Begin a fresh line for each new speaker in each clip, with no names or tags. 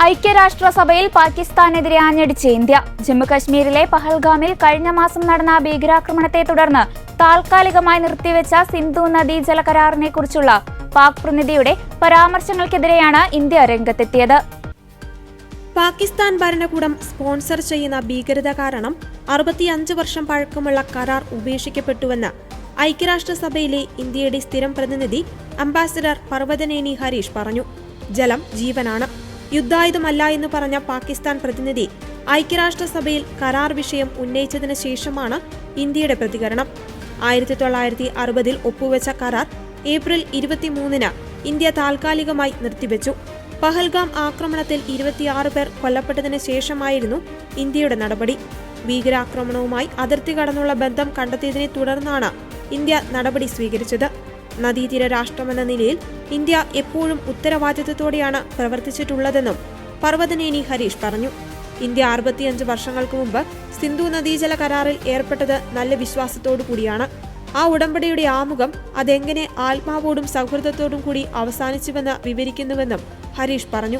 ഐക്യരാഷ്ട്രസഭയിൽ പാകിസ്ഥാനെതിരെ ആഞ്ഞടിച്ച് ഇന്ത്യ. ജമ്മുകശ്മീരിലെ പഹൽഗാമിൽ കഴിഞ്ഞ മാസം നടന്ന ഭീകരാക്രമണത്തെ തുടർന്ന് താൽക്കാലികമായി നിർത്തിവെച്ച സിന്ധു നദീജല കരാറിനെ കുറിച്ചുള്ള പാക് പ്രതിനിധിയുടെ പരാമർശങ്ങൾക്കെതിരെയാണ് ഇന്ത്യ രംഗത്തെത്തിയത്.
പാകിസ്ഥാൻ ഭരണകൂടം സ്പോൺസർ ചെയ്യുന്ന ഭീകരത കാരണം 65 വർഷം പഴക്കമുള്ള കരാർ ഉപേക്ഷിക്കപ്പെട്ടുവെന്ന് ഐക്യരാഷ്ട്രസഭയിലെ ഇന്ത്യയുടെ സ്ഥിരം പ്രതിനിധി അംബാസഡർ പർവതനേനി ഹരീഷ് പറഞ്ഞു. ജലം ജീവനാണ്, യുദ്ധായുധമല്ല എന്ന് പറഞ്ഞ പാകിസ്ഥാൻ പ്രതിനിധി ഐക്യരാഷ്ട്രസഭയിൽ കരാർ വിഷയം ഉന്നയിച്ചതിന് ശേഷമാണ് ഇന്ത്യയുടെ പ്രതികരണം. 1960 ഒപ്പുവെച്ച കരാർ ഏപ്രിൽ 23 ഇന്ത്യ താൽക്കാലികമായി നിർത്തിവെച്ചു. പഹൽഗാം ആക്രമണത്തിൽ 26 പേർ കൊല്ലപ്പെട്ടതിന് ശേഷമായിരുന്നു ഇന്ത്യയുടെ നടപടി. ഭീകരാക്രമണവുമായി അതിർത്തി കടന്നുള്ള ബന്ധം കണ്ടെത്തിയതിനെ തുടർന്നാണ് ഇന്ത്യ നടപടി സ്വീകരിച്ചത്. നദീതീര രാഷ്ട്രമെന്ന നിലയിൽ ഇന്ത്യ എപ്പോഴും ഉത്തരവാദിത്തത്തോടെയാണ് പ്രവർത്തിച്ചിട്ടുള്ളതെന്നും പർവതനേനി ഹരീഷ് പറഞ്ഞു. ഇന്ത്യ 65 വർഷങ്ങൾക്ക് മുമ്പ് സിന്ധു നദീജല കരാറിൽ ഏർപ്പെട്ടത് നല്ല വിശ്വാസത്തോടു കൂടിയാണ്. ആ ഉടമ്പടിയുടെ ആമുഖം അതെങ്ങനെ ആത്മാവോടും സൗഹൃദത്തോടും കൂടി അവസാനിച്ചുവെന്ന് വിവരിക്കുന്നുവെന്നും ഹരീഷ് പറഞ്ഞു.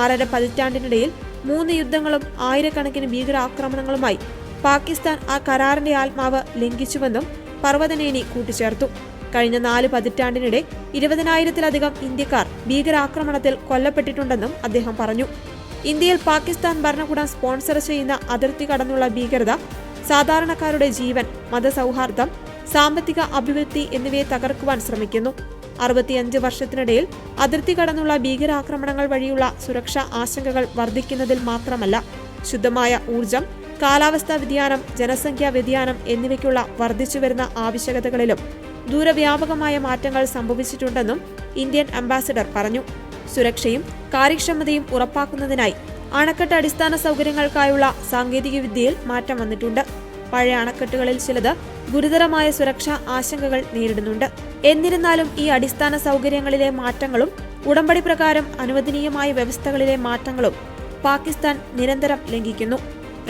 6.5 പതിറ്റാണ്ടിനിടയിൽ 3 യുദ്ധങ്ങളും ആയിരക്കണക്കിന് ഭീകരാക്രമണങ്ങളുമായി പാകിസ്ഥാൻ ആ കരാറിന്റെ ആത്മാവ് ലംഘിച്ചുവെന്നും പർവതനേനി കൂട്ടിച്ചേർത്തു. കഴിഞ്ഞ 4 പതിറ്റാണ്ടിനിടെ 20,000-ലധികം ഇന്ത്യക്കാർ ഭീകരാക്രമണത്തിൽ കൊല്ലപ്പെട്ടിട്ടുണ്ടെന്നും അദ്ദേഹം പറഞ്ഞു. ഇന്ത്യയിൽ പാകിസ്ഥാൻ ഭരണകൂടം സ്പോൺസർ ചെയ്യുന്ന അതിർത്തി കടന്നുള്ള ഭീകരത സാധാരണക്കാരുടെ ജീവൻ, മതസൗഹാർദ്ദം, സാമ്പത്തിക അഭിവൃദ്ധി എന്നിവയെ തകർക്കുവാൻ ശ്രമിക്കുന്നു. 65 വർഷത്തിനിടയിൽ അതിർത്തി കടന്നുള്ള ഭീകരാക്രമണങ്ങൾ വഴിയുള്ള സുരക്ഷാ ആശങ്കകൾ വർദ്ധിക്കുന്നതിൽ മാത്രമല്ല, ശുദ്ധമായ ഊർജം, കാലാവസ്ഥാ വ്യതിയാനം, ജനസംഖ്യാ വ്യതിയാനം എന്നിവയ്ക്കുള്ള വർദ്ധിച്ചുവരുന്ന ആവശ്യകതകളിലും ദൂരവ്യാപകമായ മാറ്റങ്ങൾ സംഭവിച്ചിട്ടുണ്ടെന്നും ഇന്ത്യൻ അംബാസഡർ പറഞ്ഞു. സുരക്ഷയും കാര്യക്ഷമതയും ഉറപ്പാക്കുന്നതിനായി അണക്കെട്ട് അടിസ്ഥാന സൗകര്യങ്ങൾക്കായുള്ള സാങ്കേതികവിദ്യയിൽ മാറ്റം വന്നിട്ടുണ്ട്. പഴയ അണക്കെട്ടുകളിൽ ചിലത് ഗുരുതരമായ സുരക്ഷാ ആശങ്കകൾ നേരിടുന്നുണ്ട്. എന്നിരുന്നാലും ഈ അടിസ്ഥാന സൗകര്യങ്ങളിലെ മാറ്റങ്ങളും ഉടമ്പടി പ്രകാരം അനുവദനീയമായ വ്യവസ്ഥകളിലെ മാറ്റങ്ങളും പാകിസ്ഥാൻ നിരന്തരം ലംഘിക്കുന്നു.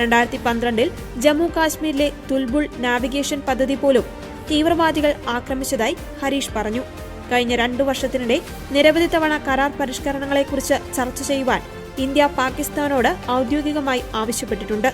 2012 ജമ്മു കാശ്മീരിലെ തുൽബുൾ നാവിഗേഷൻ പദ്ധതി പോലും തീവ്രവാദികൾ ആക്രമിച്ചതായി ഹരീഷ് പറഞ്ഞു. കഴിഞ്ഞ 2 വർഷത്തിനിടെ നിരവധി തവണ കരാർ പരിഷ്കരണങ്ങളെക്കുറിച്ച് ചർച്ച ചെയ്യുവാൻ ഇന്ത്യ പാകിസ്ഥാനോട് ഔദ്യോഗികമായി ആവശ്യപ്പെട്ടിട്ടുണ്ട്.